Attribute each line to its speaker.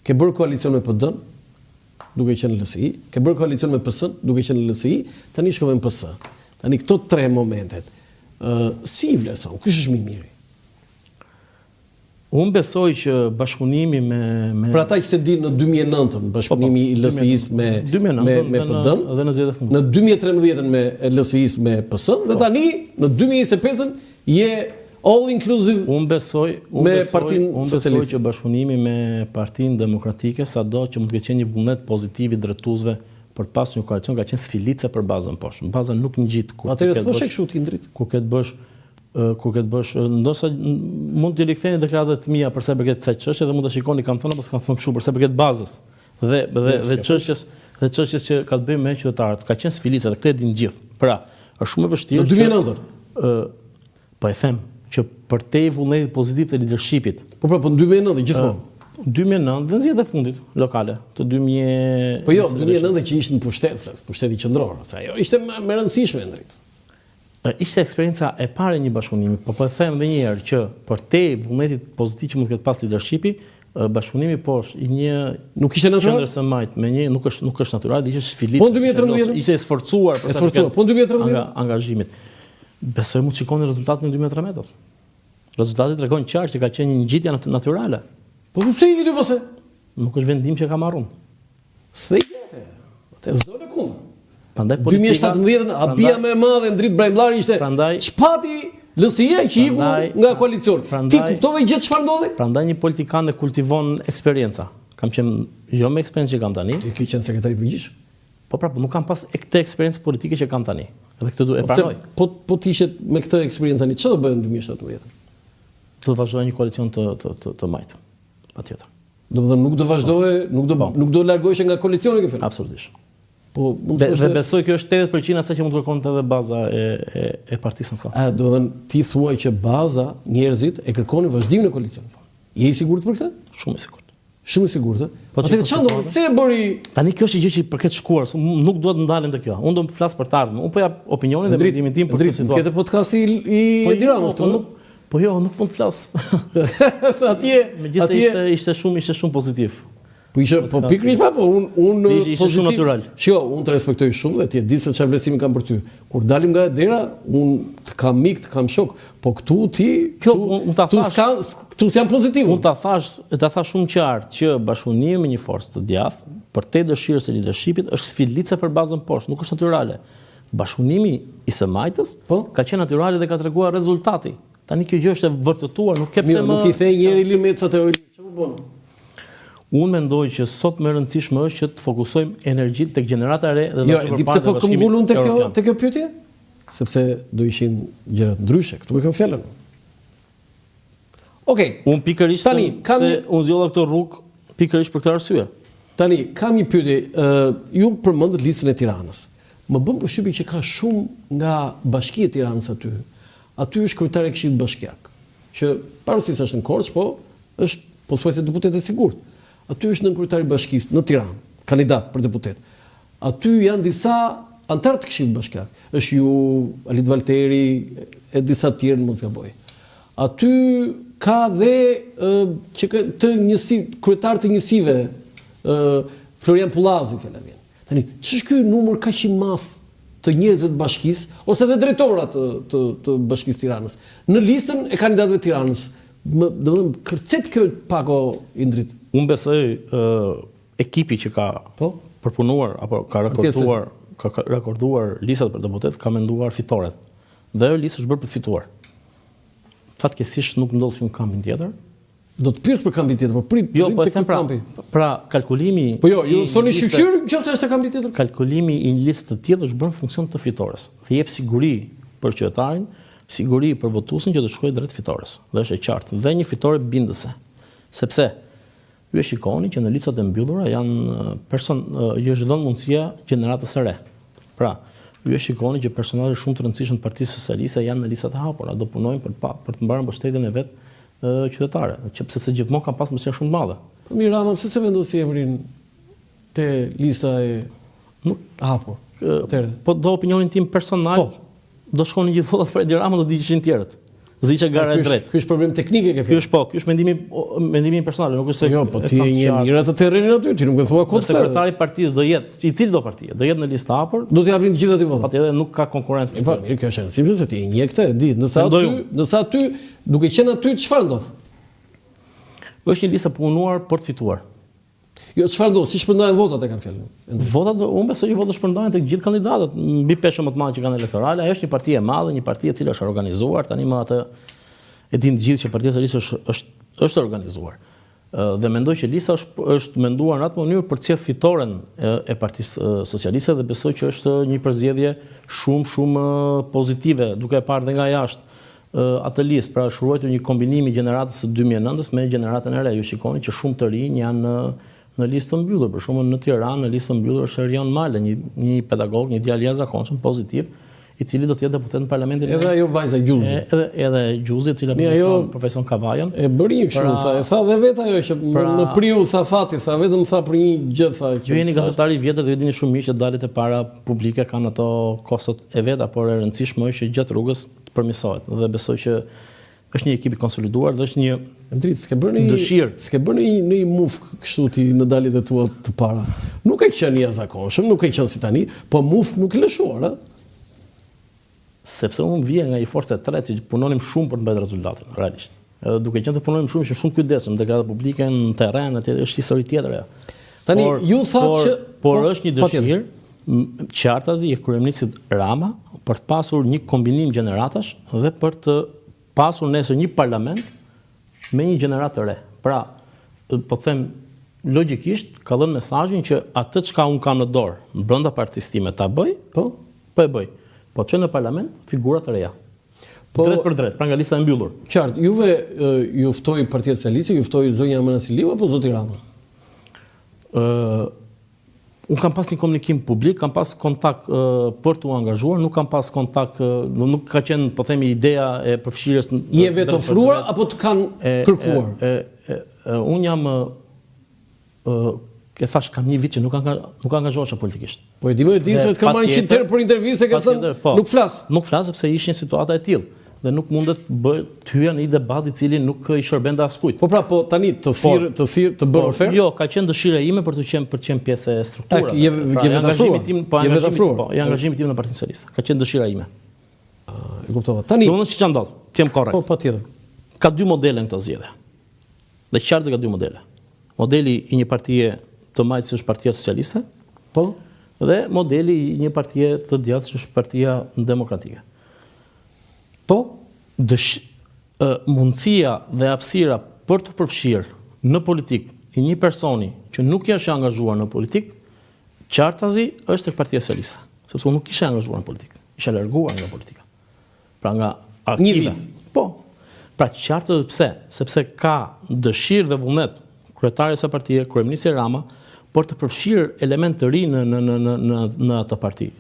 Speaker 1: ke bërë koalicion me PD-n, duke qenë në LSI, ke bërë koalicion me PS-n, duke qenë në LSI, tani shkove në PS. Tani këto 3 momentet, si i vlerëson, kush është më i miri?
Speaker 2: Unë besoj që bashkëpunimi me...
Speaker 1: Për ata që se di në 2009, bashkëpunimi i LSI-s me PD-n,
Speaker 2: dhe në zgjedhjet e fundit.
Speaker 1: në 2013 me LSI-s me PS-n, dhe tani në 2025 je all inclusive
Speaker 2: Unë besoj që bashkëpunimi me Partinë Demokratike, sado që mund të ketë qenë një vullnet pozitiv i drejtuesve për pas një koalicion, ka qenë sfilice për bazën poshtë. Baza nuk ngjit.
Speaker 1: Atëherë s'thoshe kështu ti ndrit.
Speaker 2: Ku këtë bësh, ndoshta mund t'i riktheni deklaratat të mia për sa i përket kësaj çështje dhe mund ta shikoni kam thënë apo s'kam thënë kështu për sa i përket bazës dhe çështjes që ka të bëjë me qytetarët. Ka qenë sfilice dhe këtë e dinë gjithë. Pra, është shumë e vështirë.
Speaker 1: Në 2009.
Speaker 2: Po e them që për te vullnetit pozitiv të leadershipit.
Speaker 1: Po në 2009 gjithmonë.
Speaker 2: 2009 dhe në zgjedhjet e fundit lokale të 2000.
Speaker 1: Po jo, 2009 që ishte në pushteti qendror, sa ajo ishte më rëndësishme ndrit.
Speaker 2: Ishte eksperienca e parë e një bashkëpunimi, po e them edhe një herë që për te vullnetit pozitiv që mund të ketë pas leadershipi, bashkëpunimi poshtë i një
Speaker 1: nuk ishte natyral.
Speaker 2: Qendrës majt me një nuk është natyral, ishte sfilicë.
Speaker 1: Po në 2013
Speaker 2: ishte sforcuar për
Speaker 1: sa po në 2013
Speaker 2: angazhimit. Besoj mund të shikoni rezultatin e 2013-s. Rezultati tregon qartë që ka qenë një ngjitje natyrale.
Speaker 1: Po pse i dy pse?
Speaker 2: Nuk është vendim që ka marrun.
Speaker 1: S'thej atë. Atë s'do në kundër.
Speaker 2: Prandaj politika
Speaker 1: 2017 habia më e madhe ndrit Brajmllari ishte çpati LSI-ja që iku nga koalicioni. Ti kuptove gjithë çfarë ndodhi?
Speaker 2: Prandaj një politikan e kultivon eksperjenca. Kam qenë jo me eksperiencë që kam tani.
Speaker 1: Ti ke qenë sekretari i përgjithshëm?
Speaker 2: Po prapë nuk kam pas këtë eksperiencë politike që kam tani. Edhe këtë duhet e pranoj.
Speaker 1: Po ti ishe me këtë eksperiencë tani, ç'do bëhen në 2017?
Speaker 2: Do të vazhdoj një koalicion të majtë. Patjetër.
Speaker 1: Domethënë nuk do vazhdoje, nuk do largohesh nga koalicioni ke fjalë.
Speaker 2: Absolutisht.
Speaker 1: Po mund
Speaker 2: të dhe besoj kjo është 80% asaj që mund të kërkonte edhe baza e partisë në kohë.
Speaker 1: Domethënë ti thuaj që baza, njerëzit e kërkonin vazhdimin e koalicionit. Je i sigurt për këtë?
Speaker 2: Shumë i sigurt.
Speaker 1: Shumë i sigurt, ë? Atëherë çfarë ndodhi? Pse e bëri?
Speaker 2: Tani kjo është gjë që i përket shkuar, nuk duhet të ndalem te kjo. Unë do të flas për të ardhmen. Unë po jap opinionin dhe mendimin tim për këtë situatë.
Speaker 1: Këtë podcast i Tiranës,
Speaker 2: po jo, nuk mund të flas.
Speaker 1: Sa atje
Speaker 2: ishte shumë pozitiv.
Speaker 1: Po pikërisht po unë
Speaker 2: ishte shumë natyral.
Speaker 1: Shiko, unë të respektoj shumë dhe ti e di se çfarë vlerësimi kam për ty. Kur dalim nga dera, unë të kam mik, të kam shok, po këtu ti këtu s'jam pozitiv.
Speaker 2: Unë ta thash shumë qartë që bashkëpunimi me një forcë të djathtë, për te dëshirës së leadershipit është sfilice për bazën poshtë, nuk është natyrale. Bashkëpunimi i së majtës ka qenë natyrale dhe ka treguar rezultati. Tani kjo gjë është e vërtetuar, nuk ke pse më.
Speaker 1: Nuk i thej njëri Limeca teori. Çfarë bën?
Speaker 2: Unë mendoj që sot më rëndësishme është që të fokusojmë energjitë tek gjenerata e re dhe
Speaker 1: jo, di pse po këmbgulun te kjo pyetje? Sepse do ishin gjëra të ndryshe, këtu e kam fjalën. Okej.
Speaker 2: Unë pikërisht tani unë zgjolla këtë rrugë pikërisht për këtë arsye.
Speaker 1: Tani kam një pyetje, ju përmendët listën e Tiranës. Më bën përshtypje që ka shumë nga Bashkia e Tiranës aty. Aty është kryetari i Këshillit Bashkiak, që pavarësisht është në Korçë, po është pothuajse deputet e sigurt. Aty është nën kryetari i Bashkisë në Tiranë, kandidat për deputet. Aty janë disa antar të Këshillit Bashkiak. Është ju Alit Valteri e disa të tjerë, mos gaboj. Aty ka dhe që të njësi kryetar të njësive, Florian Pullazi fjalën vjen. Tani, ç'është ky numër kaq i madh të njerëzve të bashkisë ose dhe drejtorat të Bashkisë Tiranës në listën e kandidatëve të Tiranës? Domethënë kërcet kjo pako i ndrit.
Speaker 2: Unë besoj ekipi që ka përpunuar apo ka rekorduar listat për deputet ka menduar fitoret. Dhe ajo listë është bërë për të fituar. Fatkeqësisht nuk ndodh shumë kampin tjetër.
Speaker 1: Do të pyes për kampin tjetër, por prit
Speaker 2: tek kampi. Pra kalkulimi.
Speaker 1: Po jo, ju thoni shqyrë nëse është kampi tjetër.
Speaker 2: Kalkulimi i një listë të tillë është bërë në funksion të fitores. Dhe jep siguri për qytetarin, siguri për votuesin që të shkojë drejt fitores. Dhe është e qartë. Dhe një fitore bindëse. Sepse ju e shikoni që në listat e mbyllura janë ju është dhënë mundësia gjeneratës së re. Pra, ju e shikoni që personazhe shumë të rëndësishëm të Partisë Socialiste janë në listat e hapura, do punojnë për të mbarë mbështetjen e vet qytetare, sepse gjithmonë kanë pas mbështetje shumë të madhe.
Speaker 1: Po mirë, Rama, pse se vendosi emrin te lista e hapur?
Speaker 2: Po do opinionin tim personal, do shkonin gjithë votat për Edi Ramën, do digjeshin tjerët. ziqe gara e drejtë.
Speaker 1: Ky është problem teknik e ke
Speaker 2: Ky është mendimi personal, nuk është se
Speaker 1: jo, po ti je një mirë atë terrenin aty, ti nuk e thua kot.
Speaker 2: Sekretari i partisë do jetë, i cili do partie, do jetë në listë hapur,
Speaker 1: do të japin të gjitha ti vota.
Speaker 2: Patjetër nuk ka konkurrencë.
Speaker 1: Po, mirë, kjo është rëndësishme se ti je një këtë, e di, nëse aty, duke qenë aty çfarë ndodh?
Speaker 2: Është një listë punuar për të fituar.
Speaker 1: Jo, çfarë ndodh? Si shpërndahen votat e kanë fjalën?
Speaker 2: Votat, unë besoj që votat shpërndahen tek gjithë kandidatët, mbi peshën më të madhe që kanë elektorale. Ajo është një parti e madhe, një parti e cila është organizuar, tani më atë e dinë të gjithë që Partia Socialiste është organizuar. Dhe mendoj që lista është menduar në atë mënyrë për të cilë fitoren e Partisë Socialiste dhe besoj që është një përzgjedhje shumë pozitive, duke e parë dhe nga jashtë atë listë, pra është ruajtur një kombinim i gjeneratës së 2009 me gjeneratën e re. Ju shikoni që shumë të rinj janë në listë të mbyllur, për shembull në Tiranë në listë të mbyllur është Erion Male, një pedagog, një djalë jashtëzakonshëm, pozitiv, i cili do të jetë deputet në Parlamentin.
Speaker 1: Edhe ajo vajza Gjuzi.
Speaker 2: Edhe Gjuzi, e cila profesion Kavajon.
Speaker 1: E bëri një kështu, e tha dhe vetë ajo që në priu tha fati, tha vetëm tha për një gjë tha.
Speaker 2: Ju jeni gazetari i vjetër dhe dini shumë mirë që dalet e para publike kanë ato kostot e veta, por e rëndësishme është që gjatë rrugës të përmirësohet. Dhe besoj që është një ekip i konsoliduar dhe është një dëshirë.
Speaker 1: S'ke bërë një muf kështu ti në dalit e tua të para. Nuk e qenë një jashtëzakonshëm, nuk e qenë si tani, po muf nuk e lëshuar, a?
Speaker 2: Sepse unë vije nga i forca e tretë që punonim shumë për të mbajtur rezultatin, realisht. Edhe duke qenë se punonim shumë, ishim shumë kujdesshëm, deklaratat publike në terren, atë është histori tjetër ajo.
Speaker 1: Tani ju thatë që
Speaker 2: por është një dëshirë qartazi e kryeministit Rama për të pasur një kombinim gjeneratash dhe për të pasur nesër një parlament me një gjenerat të re. Pra, po them, logjikisht ka dhënë mesazhin që atë çka unë kam në dorë, brenda partisë time ta bëj, po e bëj. Po që në parlament figurat të reja. Drejt për drejt, pra nga lista e mbyllur.
Speaker 1: Qartë, juve ju ftoi Partia Socialiste, ju ftoi zonja Manasiliu apo zoti Rama?
Speaker 2: Unë kam pas një komunikim publik, kam pas kontakt për të angazhuar, nuk kam pas kontakt, nuk ka qenë, po themi, ideja e përfshirjes.
Speaker 1: Je vetë ofruar apo të kanë kërkuar?
Speaker 2: Unë jam, e thash, kam një vit që nuk angazhohesh politikisht.
Speaker 1: Po e di se të kam marrë 100 herë për intervistë, ka thënë, nuk flas.
Speaker 2: Nuk flas sepse ishin situata e tillë. Dhe nuk mundet të hyja në një debat i cili nuk i shërben dhe askujt.
Speaker 1: Po pra, po tani të bërë ofertë?
Speaker 2: Jo, ka qenë dëshira ime për të qenë pjesë e strukturave.
Speaker 1: Je vetë afruar.
Speaker 2: Je angazhimi tim në Partinë Socialiste. Ka qenë dëshira ime.
Speaker 1: E kuptova. Tani.
Speaker 2: Do të thonë ç'ka ndodh? Ti jam korrekt.
Speaker 1: Po patjetër.
Speaker 2: Ka dy modele në këtë zgjedhje. Dhe qartë ka dy modele. Modeli i një partie të majtë që është Partia Socialiste.
Speaker 1: Po.
Speaker 2: Dhe modeli i një partie të djathtë që është Partia Demokratike.
Speaker 1: Po,
Speaker 2: mundësia dhe hapësira për të përfshirë në politikë i një personi që nuk është angazhuar në politikë, qartazi është tek Partia Socialiste, sepse unë nuk isha angazhuar në politikë, isha larguar nga politika. Pra nga aktive.
Speaker 1: Një vit.
Speaker 2: Po. Pra qartazi pse? Sepse ka dëshirë dhe vullnet kryetari së partie, kryeministri Rama, për të përfshirë element të ri në atë parti.